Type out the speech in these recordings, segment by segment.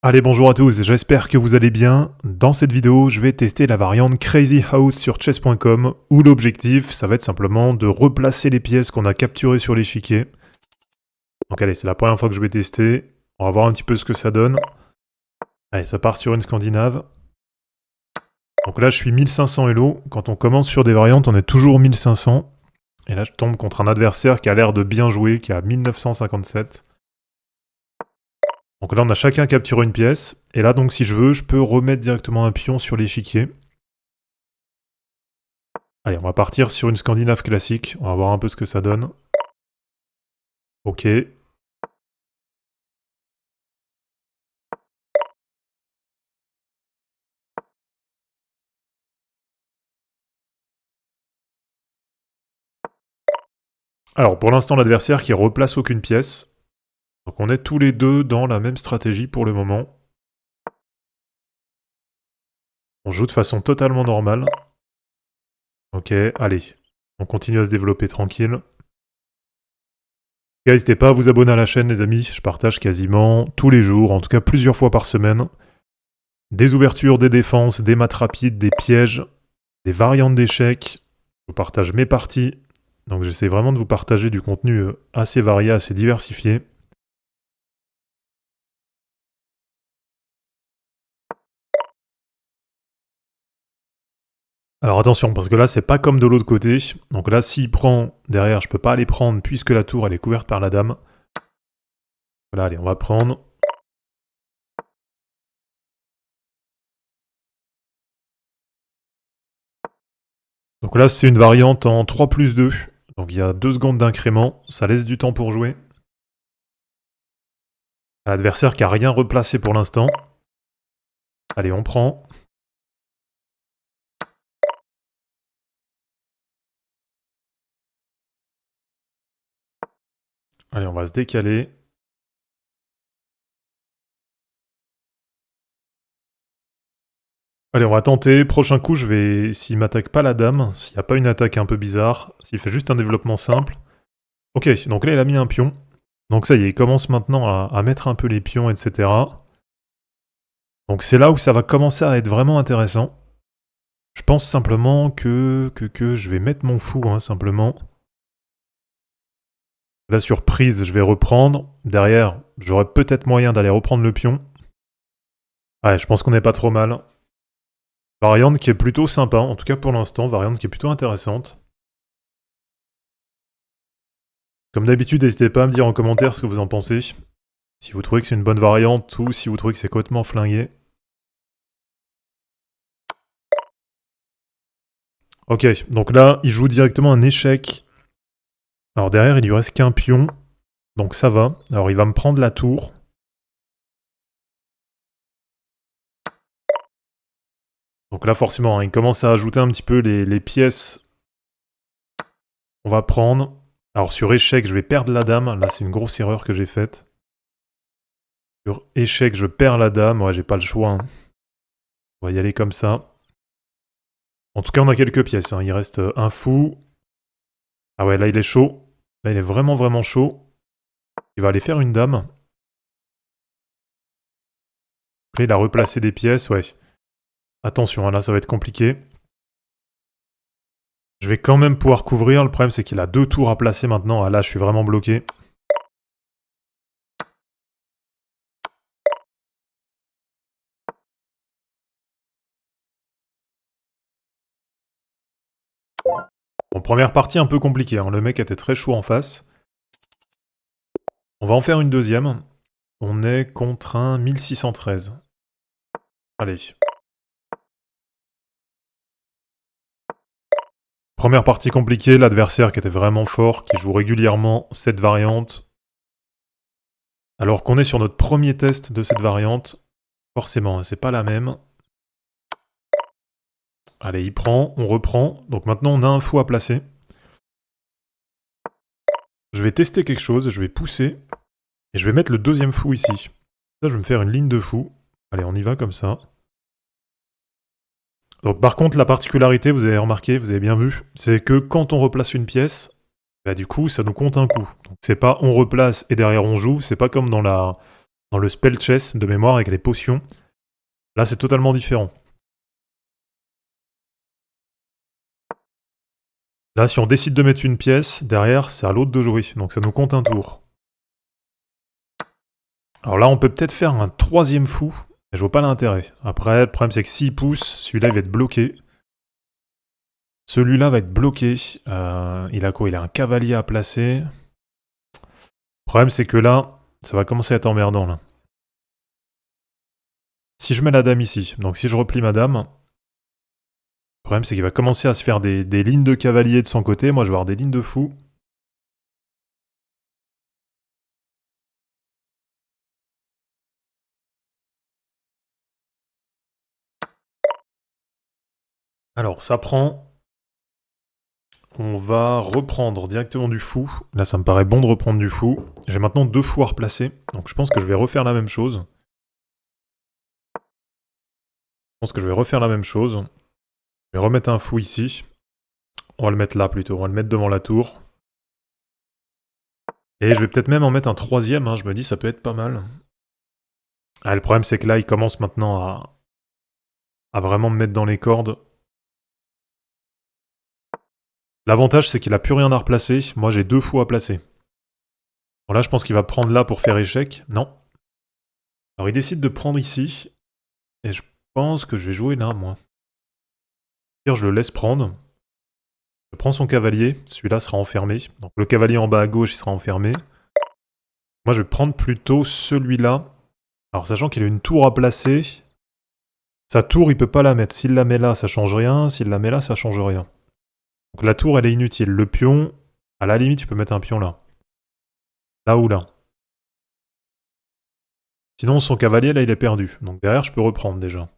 Allez, bonjour à tous, j'espère que vous allez bien. Dans cette vidéo, je vais tester la variante Crazy House sur chess.com où l'objectif, ça va être simplement de replacer les pièces qu'on a capturées sur l'échiquier. Donc allez, c'est la première fois que je vais tester. On va voir un petit peu ce que ça donne. Allez, ça part sur une Scandinave. Donc là, je suis 1500 Elo. Quand on commence sur des variantes, on est toujours 1500. Et là, je tombe contre un adversaire qui a l'air de bien jouer, qui a 1957. Donc là, on a chacun capturé une pièce. Et là, donc, si je veux, je peux remettre directement un pion sur l'échiquier. Allez, on va partir sur une Scandinave classique. On va voir un peu ce que ça donne. Ok. Alors, pour l'instant, l'adversaire qui replace aucune pièce. Donc on est tous les deux dans la même stratégie pour le moment. On joue de façon totalement normale. Ok, allez. On continue à se développer tranquille. N'hésitez pas à vous abonner à la chaîne, les amis. Je partage quasiment tous les jours, en tout cas plusieurs fois par semaine. Des ouvertures, des défenses, des maths rapides, des pièges, des variantes d'échecs. Je vous partage mes parties. Donc j'essaie vraiment de vous partager du contenu assez varié, assez diversifié. Alors attention, parce que là, c'est pas comme de l'autre côté. Donc là, s'il prend derrière, je peux pas les prendre puisque la tour, elle est couverte par la dame. Voilà, allez, on va prendre. Donc là, c'est une variante en 3+2. Donc il y a 2 secondes d'incrément. Ça laisse du temps pour jouer. L'adversaire qui a rien replacé pour l'instant. Allez, on prend. Allez, on va se décaler. Allez, on va tenter. Prochain coup, je vais... S'il m'attaque pas la dame, s'il n'y a pas une attaque un peu bizarre, s'il fait juste un développement simple. Ok, donc là, il a mis un pion. Donc ça y est, il commence maintenant à mettre un peu les pions, etc. Donc c'est là où ça va commencer à être vraiment intéressant. Je pense simplement que je vais mettre mon fou, hein, simplement. La surprise, je vais reprendre. Derrière, j'aurai peut-être moyen d'aller reprendre le pion. Ouais, je pense qu'on n'est pas trop mal. Variante qui est plutôt sympa, en tout cas pour l'instant, variante qui est plutôt intéressante. Comme d'habitude, n'hésitez pas à me dire en commentaire ce que vous en pensez. Si vous trouvez que c'est une bonne variante ou si vous trouvez que c'est complètement flingué. Ok, donc là, il joue directement un échec. Alors derrière, il lui reste qu'un pion. Donc ça va. Alors il va me prendre la tour. Donc là, forcément, hein, il commence à ajouter un petit peu les pièces. On va prendre. Alors sur échec, je vais perdre la dame. Là, c'est une grosse erreur que j'ai faite. Sur échec, je perds la dame. Ouais, j'ai pas le choix. Hein. On va y aller comme ça. En tout cas, on a quelques pièces. Hein. Il reste un fou. Ah ouais, là, il est chaud. Là, il est vraiment, vraiment chaud. Il va aller faire une dame. Là, il a replacé des pièces. Ouais. Attention, hein, là, ça va être compliqué. Je vais quand même pouvoir couvrir. Le problème, c'est qu'il a 2 tours à placer maintenant. Ah, là, je suis vraiment bloqué. Bon, première partie un peu compliquée. Hein. Le mec était très chaud en face. On va en faire une deuxième. On est contre un 1613. Allez. Première partie compliquée, l'adversaire qui était vraiment fort, qui joue régulièrement cette variante. Alors qu'on est sur notre premier test de cette variante, forcément, c'est pas la même. Allez, il prend, on reprend. Donc maintenant, on a un fou à placer. Je vais tester quelque chose, je vais pousser. Et je vais mettre le deuxième fou ici. Ça, je vais me faire une ligne de fou. Allez, on y va comme ça. Donc par contre, la particularité, vous avez remarqué, vous avez bien vu, c'est que quand on replace une pièce, bah du coup, ça nous compte un coup. Donc c'est pas on replace et derrière on joue, c'est pas comme dans Dans le spell chest de mémoire avec les potions. Là, c'est totalement différent. Là, si on décide de mettre une pièce, derrière, c'est à l'autre de jouer. Donc ça nous compte un tour. Alors là, on peut peut-être faire un troisième fou. Mais je vois pas l'intérêt. Après, le problème, c'est que s'il pousse, celui-là, il va être bloqué. Celui-là va être bloqué. Il a quoi? Il a un cavalier à placer. Le problème, c'est que là, ça va commencer à être emmerdant, là. Si je mets la dame ici, donc si je replie ma dame, le problème, c'est qu'il va commencer à se faire des lignes de cavalier de son côté. Moi, je vais avoir des lignes de fou. Alors, ça prend. On va reprendre directement du fou. Là, ça me paraît bon de reprendre du fou. J'ai maintenant 2 fous à replacer, donc je pense que je vais refaire la même chose. Je vais remettre un fou ici. On va le mettre là plutôt, on va le mettre devant la tour. Et je vais peut-être même en mettre un troisième, hein. Je me dis ça peut être pas mal. Ah, le problème c'est que là, il commence maintenant à vraiment me mettre dans les cordes. L'avantage, c'est qu'il a plus rien à replacer. Moi, j'ai 2 fous à placer. Bon, là, je pense qu'il va prendre là pour faire échec. Non. Alors, il décide de prendre ici. Et je pense que je vais jouer là, moi. Je le laisse prendre. Je prends son cavalier. Celui-là sera enfermé. Donc, le cavalier en bas à gauche, il sera enfermé. Moi, je vais prendre plutôt celui-là. Alors, sachant qu'il a une tour à placer. Sa tour, il peut pas la mettre. S'il la met là, ça change rien. S'il la met là, ça change rien. Donc la tour, elle est inutile. Le pion, à la limite, tu peux mettre un pion là. Là ou là. Sinon, son cavalier, là, il est perdu. Donc derrière, je peux reprendre déjà.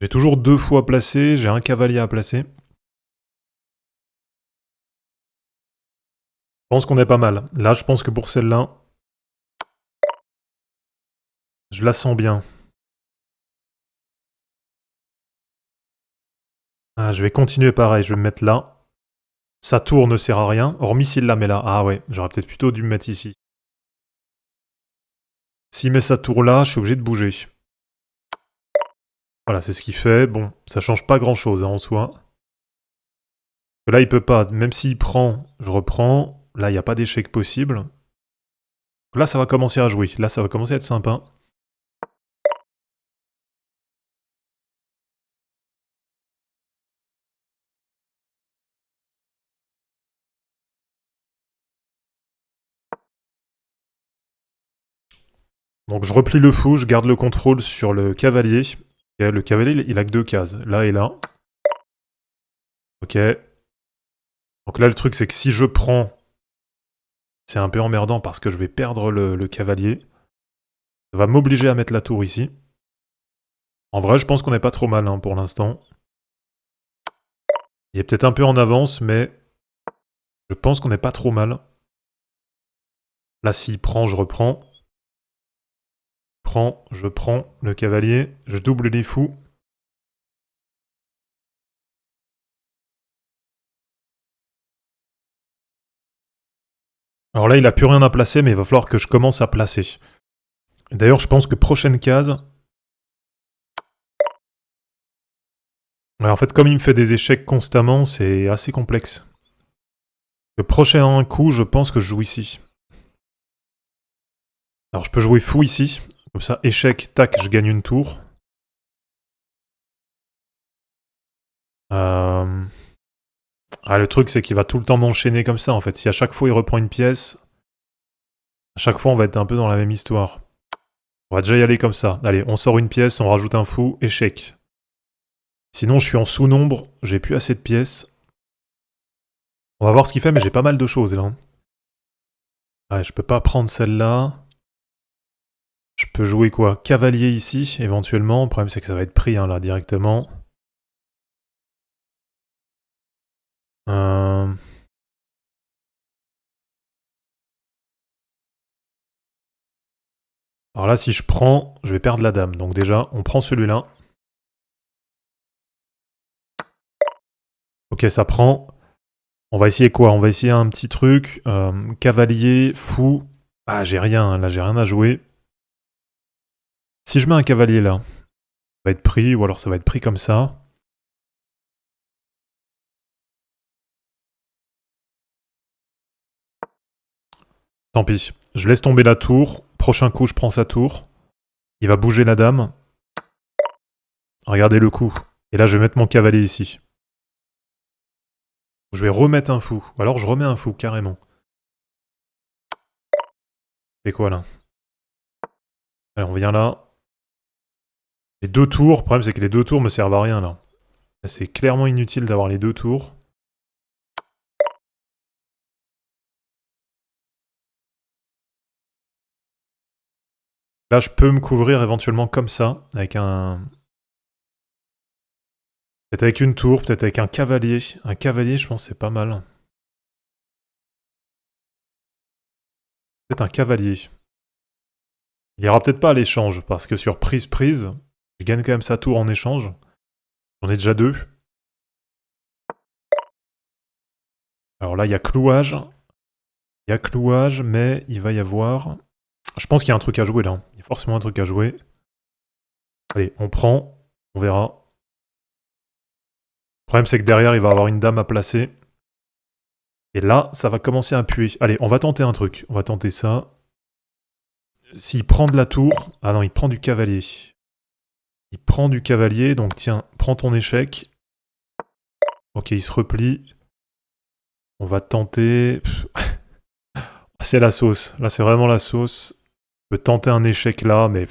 J'ai toujours 2 fous à placer. J'ai un cavalier à placer. Je pense qu'on est pas mal. Là, je pense que pour celle-là, je la sens bien. Ah, je vais continuer pareil. Je vais me mettre là. Sa tour ne sert à rien. Hormis s'il la met là. Ah ouais, j'aurais peut-être plutôt dû me mettre ici. S'il met sa tour là, je suis obligé de bouger. Voilà, c'est ce qu'il fait. Bon, ça change pas grand-chose hein, en soi. Là, il peut pas. Même s'il prend, je reprends. Là, il n'y a pas d'échec possible. Là, ça va commencer à jouer. Là, ça va commencer à être sympa. Donc, je replie le fou, je garde le contrôle sur le cavalier. Et le cavalier, il a que 2 cases. Là et là. Ok. Donc là, le truc, c'est que si je prends... C'est un peu emmerdant parce que je vais perdre le cavalier. Ça va m'obliger à mettre la tour ici. En vrai, je pense qu'on n'est pas trop mal hein, pour l'instant. Il est peut-être un peu en avance, mais... Je pense qu'on n'est pas trop mal. Là, s'il prend, je reprends. Je prends le cavalier. Je double les fous. Alors là, il a plus rien à placer, mais il va falloir que je commence à placer. D'ailleurs, je pense que prochaine case... Ouais, en fait, comme il me fait des échecs constamment, c'est assez complexe. Le prochain coup, je pense que je joue ici. Alors, je peux jouer fou ici. Comme ça, échec, tac, je gagne une tour. Ah, le truc, c'est qu'il va tout le temps m'enchaîner comme ça, en fait. Si à chaque fois, il reprend une pièce, à chaque fois, on va être un peu dans la même histoire. On va déjà y aller comme ça. Allez, on sort une pièce, on rajoute un fou, échec. Sinon, je suis en sous-nombre, j'ai plus assez de pièces. On va voir ce qu'il fait, mais j'ai pas mal de choses, là. Ouais, je peux pas prendre celle-là. Je peux jouer quoi? Cavalier ici, éventuellement. Le problème, c'est que ça va être pris, hein, là, directement. Alors là, si je prends, je vais perdre la dame. Donc déjà, on prend celui-là. Ok, ça prend. On va essayer quoi? On va essayer un petit truc. Cavalier, fou. Ah, j'ai rien, hein, là, j'ai rien à jouer. Si je mets un cavalier là, ça va être pris, ou alors ça va être pris comme ça. Tant pis. Je laisse tomber la tour. Prochain coup, je prends sa tour. Il va bouger la dame. Regardez le coup. Et là, je vais mettre mon cavalier ici. Je vais remettre un fou. Ou alors je remets un fou, carrément. C'est quoi là? Allez, on vient là. Les 2 tours. Le problème, c'est que les 2 tours me servent à rien là. C'est clairement inutile d'avoir les 2 tours. Là, je peux me couvrir éventuellement comme ça, avec un... Peut-être avec une tour, peut-être avec un cavalier. Un cavalier, je pense c'est pas mal. Peut-être un cavalier. Il ira peut-être pas à l'échange, parce que sur prise-prise, je gagne quand même sa tour en échange. J'en ai déjà 2. Alors là, il y a clouage. Il y a clouage, mais il va y avoir... Je pense qu'il y a un truc à jouer là. Il y a forcément un truc à jouer. Allez, on prend. On verra. Le problème, c'est que derrière, il va avoir une dame à placer. Et là, ça va commencer à puer. Allez, on va tenter un truc. On va tenter ça. S'il prend de la tour... Ah non, il prend du cavalier. Il prend du cavalier, donc tiens, prends ton échec. Ok, il se replie. On va tenter... C'est la sauce. Là, c'est vraiment la sauce. On peut tenter un échec là, mais...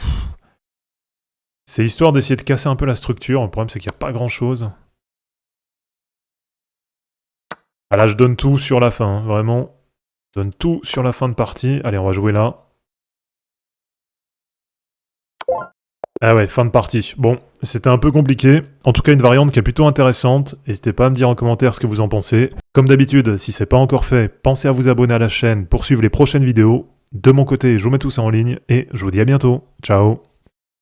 C'est histoire d'essayer de casser un peu la structure. Le problème, c'est qu'il n'y a pas grand-chose. Ah là, je donne tout sur la fin, hein, vraiment. Je donne tout sur la fin de partie. Allez, on va jouer là. Ah ouais, fin de partie. Bon, c'était un peu compliqué. En tout cas, une variante qui est plutôt intéressante. N'hésitez pas à me dire en commentaire ce que vous en pensez. Comme d'habitude, si c'est pas encore fait, pensez à vous abonner à la chaîne pour suivre les prochaines vidéos. De mon côté, je vous mets tout ça en ligne et je vous dis à bientôt. Ciao.